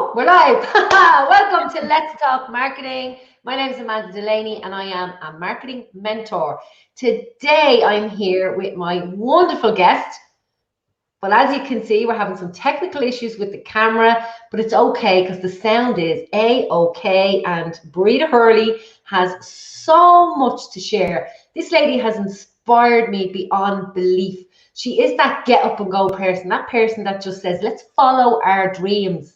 Oh, we're live. Welcome to Let's Talk Marketing. My name is Amanda Delaney and I am a marketing mentor. Today I'm here with my wonderful guest. But as you can see, we're having some technical issues with the camera, but it's okay because the sound is A-OK, and Breda Hurley has so much to share. This lady has inspired me beyond belief. She is that get up and go person, that person that just says, let's follow our dreams.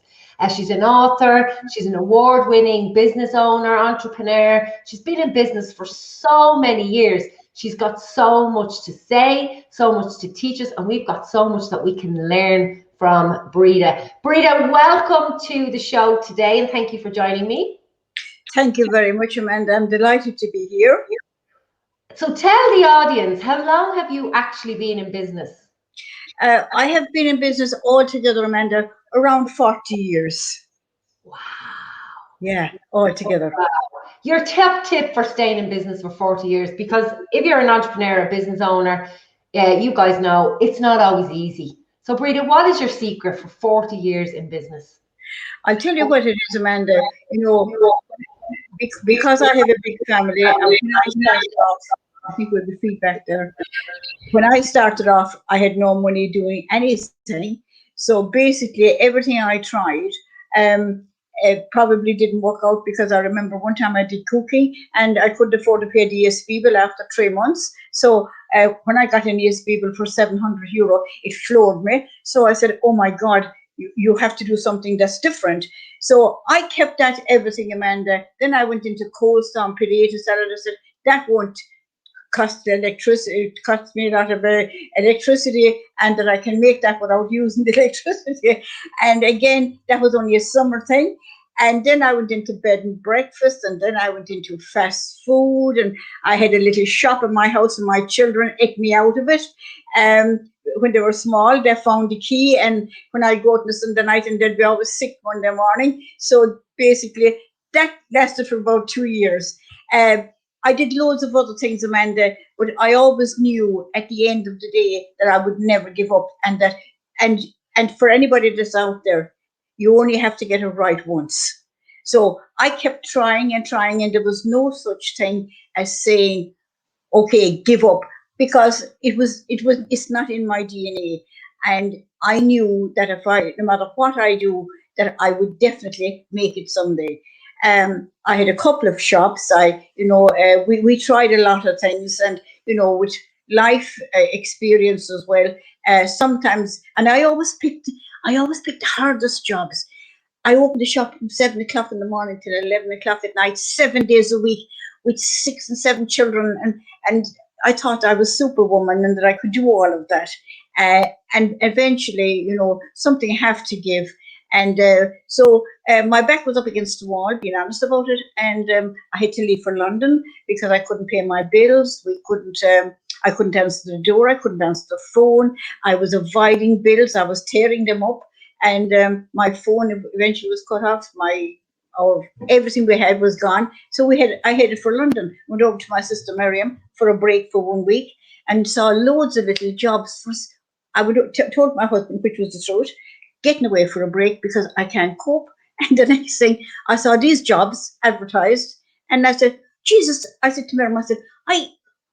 She's an author, she's an award-winning business owner, entrepreneur. She's been in business for so many years. She's got so much to say, so much to teach us, and we've got so much that we can learn from Breda. Breda, welcome to the show today, and thank you for joining me. Thank you very much, Amanda. I'm delighted to be here. So tell the audience, how long have you actually been in business? I have been in business altogether, Amanda, around 40 years. Wow. Yeah, altogether. Wow. Your top tip for staying in business for 40 years, because if you're an entrepreneur, a business owner, you guys know it's not always easy. So Breda, what is your secret for 40 years in business? I'll tell you what it is, Amanda. You know, because I have a big family, and when I started off, I think with the feedback there, when I started off, I had no money doing anything. So basically, everything I tried, it probably didn't work out, because I remember one time I did cooking and I couldn't afford to pay the ESB bill after 3 months. So when I got an ESB bill for €700, it floored me. So I said, oh my God, you have to do something that's different. So I kept at everything, Amanda. Then I went into coleslaw and potato salad. I said, that won't cost the electricity. It costs me a lot of electricity, and that I can make that without using the electricity. And again, that was only a summer thing. And then I went into bed and breakfast, and then I went into fast food, and I had a little shop in my house, and my children ate me out of it. When they were small, they found the key, and when I go out on the Sunday night, and they'd be always sick Monday morning. So basically, that lasted for about 2 years. I did loads of other things, Amanda, but I always knew at the end of the day that I would never give up, and that, and for anybody that's out there, you only have to get it right once. So I kept trying and trying, and there was no such thing as saying, okay, give up, because it's not in my DNA. And I knew that no matter what I do, that I would definitely make it someday. I had a couple of shops. We tried a lot of things, and with life experience as well. Sometimes, and I always picked the hardest jobs. I opened the shop from 7 o'clock in the morning till 11 o'clock at night, 7 days a week, with 6 and 7 children, and I thought I was Superwoman and that I could do all of that. And eventually, something have to give. And so my back was up against the wall, being honest about it. And I had to leave for London because I couldn't pay my bills. I couldn't answer the door. I couldn't answer the phone. I was avoiding bills. I was tearing them up. And my phone eventually was cut off. Everything we had was gone. So I headed for London, went over to my sister Miriam for a break for 1 week, and saw loads of little jobs. I told my husband, which was the truth, getting away for a break because I can't cope. And the next thing, I saw these jobs advertised, and I said, Jesus, I said to Miriam, I said,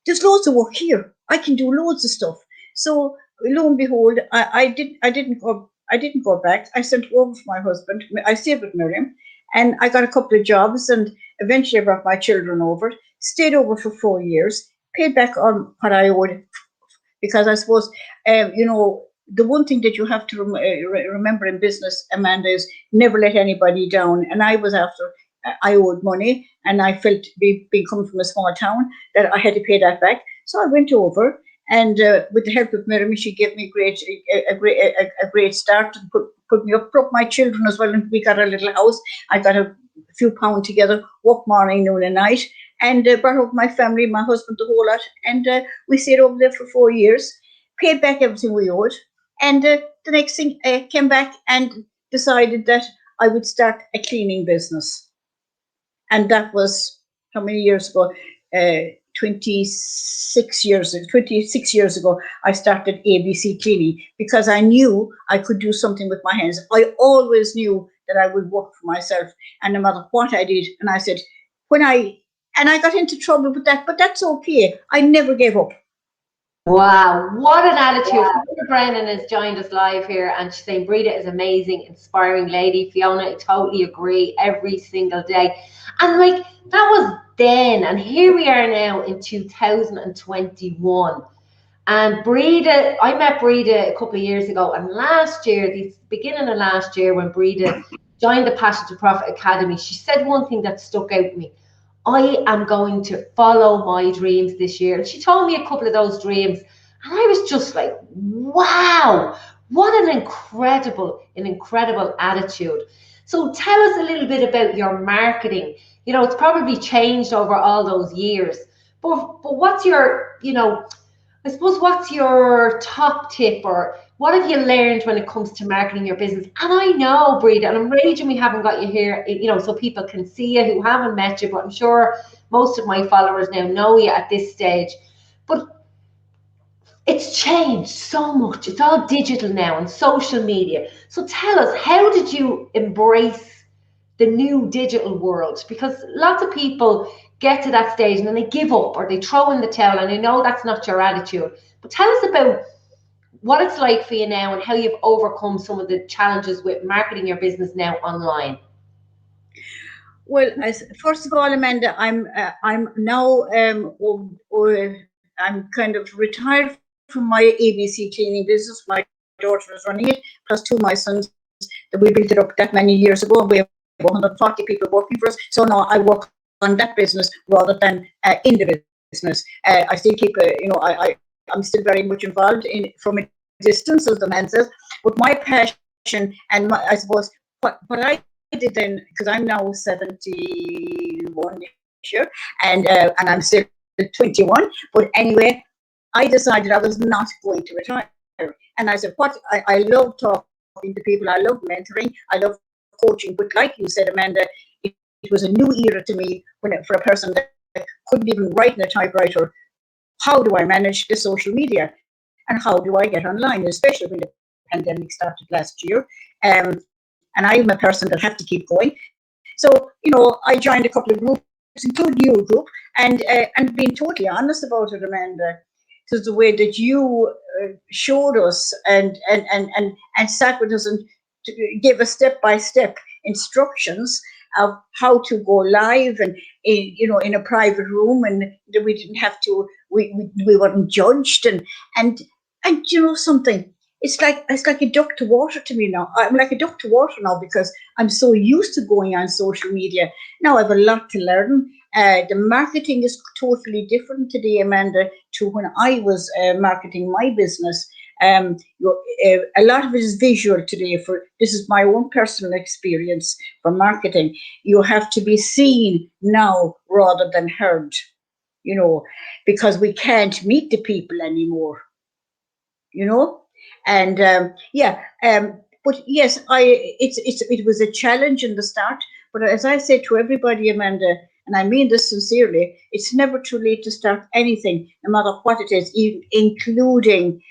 there's loads of work here. I can do loads of stuff. So lo and behold, I didn't go back. I sent over for my husband. I stayed with Miriam, and I got a couple of jobs, and eventually I brought my children over, stayed over for 4 years, paid back on what I owed, because I suppose, the one thing that you have to remember in business, Amanda, is never let anybody down. And I owed money, and I felt, being coming from a small town, that I had to pay that back. So I went over, and with the help of Miriam, she gave me a great start, and put me up, brought my children as well, and we got a little house. I got a few pounds together, work morning, noon and night, and brought up my family, my husband, the whole lot, and we stayed over there for 4 years, paid back everything we owed, and the next thing, came back and decided that I would start a cleaning business. And that was how many years ago? 26 years ago, I started ABC Cleaning, because I knew I could do something with my hands. I always knew that I would work for myself, and no matter what I did. And I said, I got into trouble with that, but that's okay. I never gave up. Wow, what an attitude. Fiona Brennan has joined us live here and she's saying Breda is amazing, inspiring lady. Fiona, I totally agree every single day. And like that was then, and here we are now in 2021. And Breda, I met Breda a couple of years ago, and last year, the beginning of last year, when Breda joined the Passion to Profit Academy, she said one thing that stuck out to me. I am going to follow my dreams this year. And she told me a couple of those dreams. And I was just like, wow, what an incredible attitude. So tell us a little bit about your marketing. You know, it's probably changed over all those years. But what's your, I suppose, what's your top tip, or what have you learned when it comes to marketing your business? And I know, Breda, and I'm raging we haven't got you here, so people can see you who haven't met you, but I'm sure most of my followers now know you at this stage. But it's changed so much. It's all digital now and social media. So tell us, how did you embrace the new digital world? Because lots of people get to that stage and then they give up or they throw in the towel, and I know that's not your attitude. But tell us about what it's like for you now and how you've overcome some of the challenges with marketing your business now online. Well, first of all, Amanda, I'm now I'm kind of retired from my ABC cleaning business. My daughter is running it, plus two of my sons. We built it up that many years ago. We have 140 people working for us. So now I work on that business rather than in the business. I still keep, I'm still very much involved in from a distance, as the man says. But my passion and I suppose what I did then, because I'm now 71 this year, and I'm still 21. But anyway, I decided I was not going to retire. And I said, I love talking to people. I love mentoring. I love coaching. But like you said, Amanda, it was a new era to me for a person that couldn't even write in a typewriter. How do I manage the social media? And how do I get online, especially when the pandemic started last year? And I'm a person that have to keep going. So, I joined a couple of groups, including your group, and being totally honest about it, Amanda, to the way that you showed us and sat with us and gave us step-by-step instructions of how to go live and in a private room, and we didn't have to, we weren't judged, and something. It's like a duck to water to me now. I'm like a duck to water now because I'm so used to going on social media. Now I have a lot to learn. The marketing is totally different today, Amanda, to when I was marketing my business. A lot of it is visual today. This is my own personal experience for marketing. You have to be seen now rather than heard, because we can't meet the people anymore, and but yes, it was a challenge in the start. But as I say to everybody, Amanda, and I mean this sincerely, it's never too late to start anything, no matter what it is, including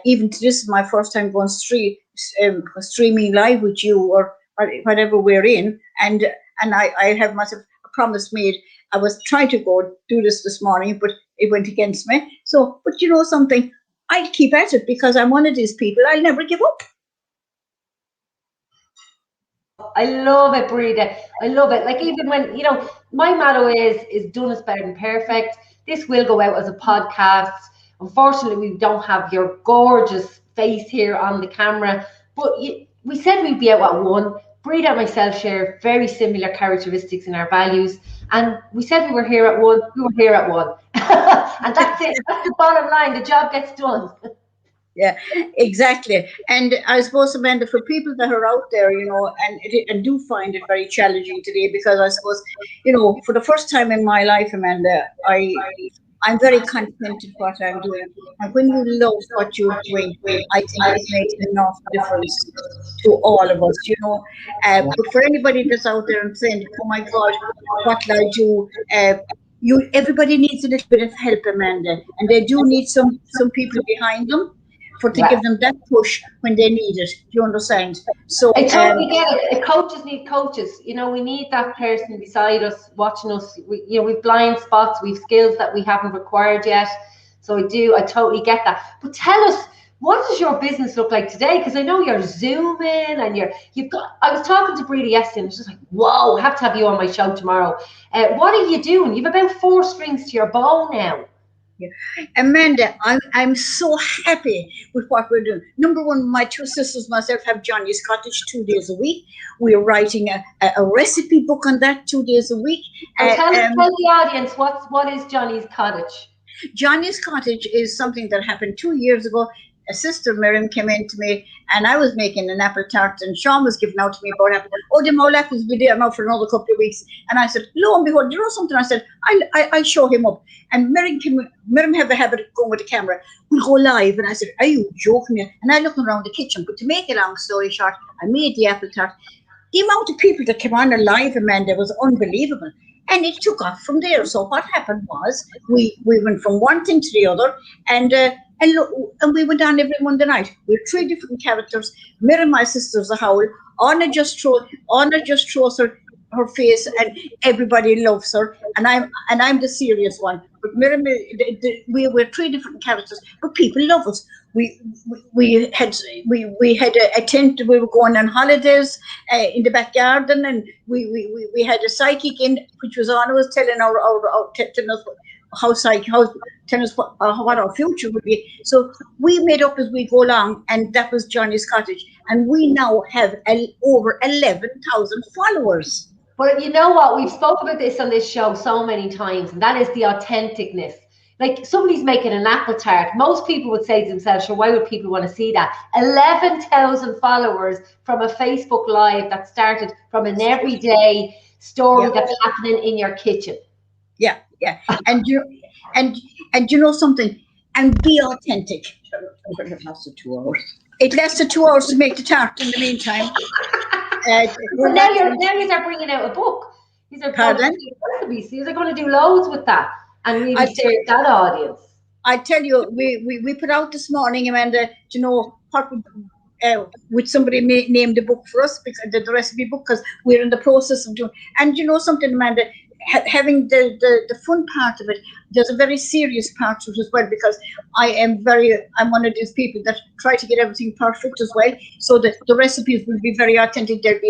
even this is my first time going streaming live with you or whatever we're in, and I have myself a promise made. I was trying to go do this morning, but it went against me. So, but something, I'll keep at it because I'm one of these people. I'll never give up. I love it, Breda. I love it. Like, even when, my motto is done is better than perfect. This will go out as a podcast. Unfortunately, we don't have your gorgeous face here on the camera, but we said we'd be out at 1. Breda and myself share very similar characteristics in our values. And we said we were here at 1. We were here at 1. And that's it. That's the bottom line. The job gets done. Yeah, exactly. And I suppose, Amanda, for people that are out there, and do find it very challenging today, because I suppose, for the first time in my life, Amanda, I'm very content with what I'm doing. And when you love what you're doing, I think it makes enough difference to all of us, But for anybody that's out there and saying, oh my God, what will I do? Everybody needs a little bit of help, Amanda, and they do need some people behind them. to give them that push when they need it. Do you understand? So I totally get it. Coaches need coaches. You know, we need that person beside us, watching us. We've blind spots, we've skills that we haven't acquired yet. So I totally get that. But tell us, what does your business look like today? Because I know you're zooming and you've got. I was talking to Breda yesterday, and I was just like, whoa, I have to have you on my show tomorrow. What are you doing? You've about 4 strings to your bow now. Yeah. Amanda, I'm so happy with what we're doing. Number one, my 2 sisters, myself, have Johnny's Cottage 2 days a week. We're writing a recipe book on that 2 days a week. Tell the audience what is Johnny's Cottage. Johnny's Cottage is something that happened 2 years ago. A sister, Miriam, came in to me, and I was making an apple tart, and Sean was giving out to me about apple. Oh, the mole apples will be there now for another couple of weeks. And I said, lo and behold, you know something? I said, I'll show him up. And Miriam have a habit of going with the camera. We'll go live. And I said, are you joking me? And I looked around the kitchen. But to make a long story short, I made the apple tart. The amount of people that came on live, Amanda, was unbelievable. And it took off from there. So what happened was we went from one thing to the other, and we went on every Monday night. We had 3 different characters. Miriam, my sister's a howl. Anna just throws her face, and everybody loves her. And I'm the serious one. But Miriam, we were 3 different characters, but people love us. We had a tent. We were going on holidays in the back garden, and we had a psychic in, which was Anna was telling telling us telling us what our future would be. So we made up as we go along, and that was Johnny's Cottage, and we now have over 11,000 followers. But you know what? We've spoken about this on this show so many times, and that is the authenticness. Like, somebody's making an apple tart. Most people would say to themselves, sure, why would people want to see that? 11,000 followers from a Facebook Live that started from an everyday story that's happening in your kitchen. Yeah. And you know something? And be authentic. It lasted 2 hours. It lasted 2 hours to make the tart in the meantime. Well, now you're bringing out a book. These are recipes. These are going to do loads with that and really serve that audience. I tell you, we put out this morning, Amanda, you know, what would somebody name the book for us, because the recipe book, because we're in the process of doing. And you know something, Amanda, having the fun part of it, there's a very serious part to it as well, because I'm one of these people that try to get everything perfect as well, so that the recipes will be very authentic. They'll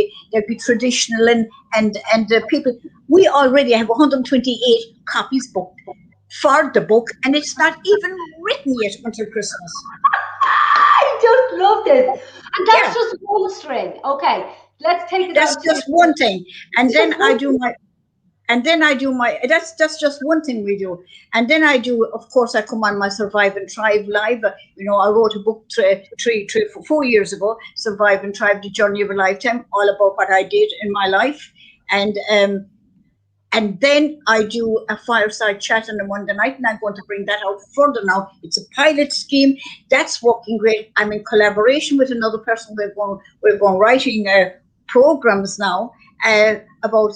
be traditional, and the people. We already have 128 copies booked for the book, and it's not even written yet until Christmas. I just love this, and that's just one string. Okay, let's take it. That's just one thing, and then I do my. That's just one thing we do. And then I do, of course, I come on my Survive and Thrive Live. You know, I wrote a book 4 years ago, Survive and Thrive, The Journey of a Lifetime, all about what I did in my life. And then I do a fireside chat on a Monday night, and I'm going to bring that out further now. It's a pilot scheme. That's working great. I'm in collaboration with another person. We're going writing programs now about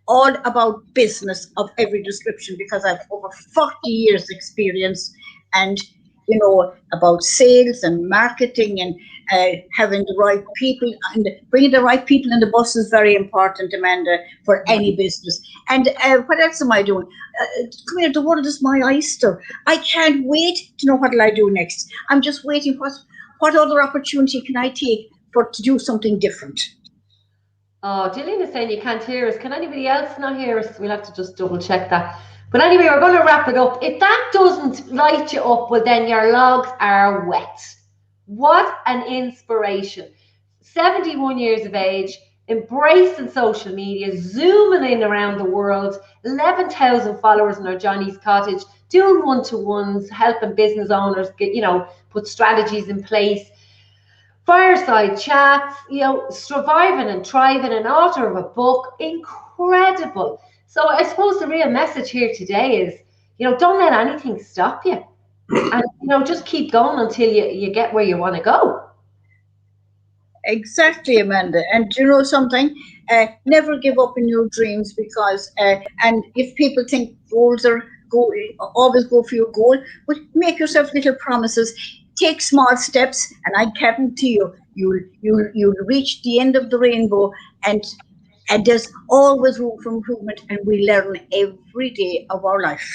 all about business of every description, because I've over 40 years experience, and you know, about sales and marketing, and having the right people, and bringing the right people in the bus is very important, Amanda, for any business. And what else am I doing? Come here, the world is my oyster. I can't wait to know what I do next. I'm just waiting. What other opportunity can I take to do something different? Oh, Gillian is saying you can't hear us. Can anybody else not hear us? We'll have to just double check that. But anyway, we're going to wrap it up. If that doesn't light you up, well, then your logs are wet. What an inspiration. 71 years of age, embracing social media, zooming in around the world, 11,000 followers in our Johnny's Cottage, doing one-to-ones, helping business owners put strategies in place. Fireside chats, surviving and thriving, an author of a book, incredible. So I suppose the real message here today is, don't let anything stop you. And, just keep going until you get where you want to go. Exactly, Amanda. And you know something? Never give up in your dreams, because, and if people think goals always go for your goal, but make yourself little promises. take small steps, and I guarantee you'll reach the end of the rainbow, and there's always room for improvement, and we learn every day of our life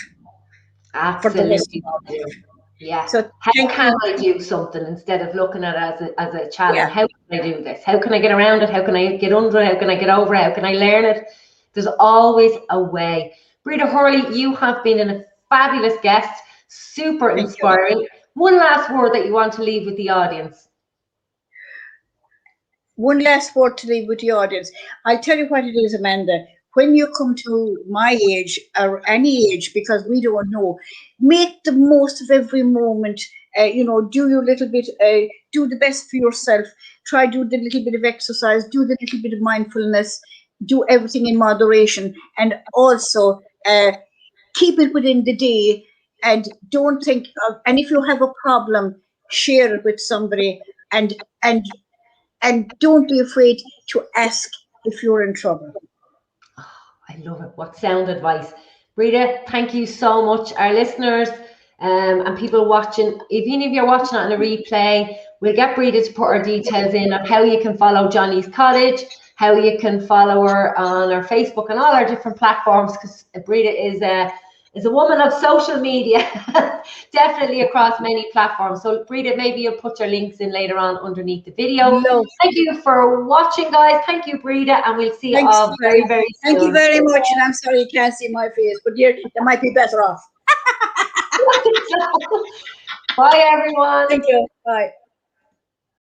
for the rest Absolutely. of our life. Yeah. So How thank can you. I do something instead of looking at it as a challenge? Yeah, How can I do this? How can I get around it? How can I get under it? How can I get over it? How can I learn it? There's always a way. Breda Hurley, you have been a fabulous guest, super thank you. inspiring. One last word that you want to leave with the audience. One last word to leave with the audience. I'll tell you what it is, Amanda. When you come to my age or any age, because we don't know, make the most of every moment. Do your little bit, do the best for yourself. Try do the little bit of exercise, do the little bit of mindfulness, do everything in moderation, and also keep it within the day. And don't think of. And if you have a problem, share it with somebody, and and and don't be afraid to ask if you're in trouble. I love it. What sound advice. Breda, thank you so much. Our listeners and people watching, even if you're watching it on a replay, we'll get Breda to put her details in of how you can follow Johnny's Cottage, how you can follow her on our Facebook and all our different platforms, because Breda is a woman of social media, definitely across many platforms. So Breda, maybe you'll put your links in later on underneath the video. Love. Thank you for watching, guys. Thank you, Breda, and we'll see you Thanks. all very, very Thank you soon. very much. And I'm sorry you can't see my face, but you might be better off. Bye, everyone. Thank you. Bye.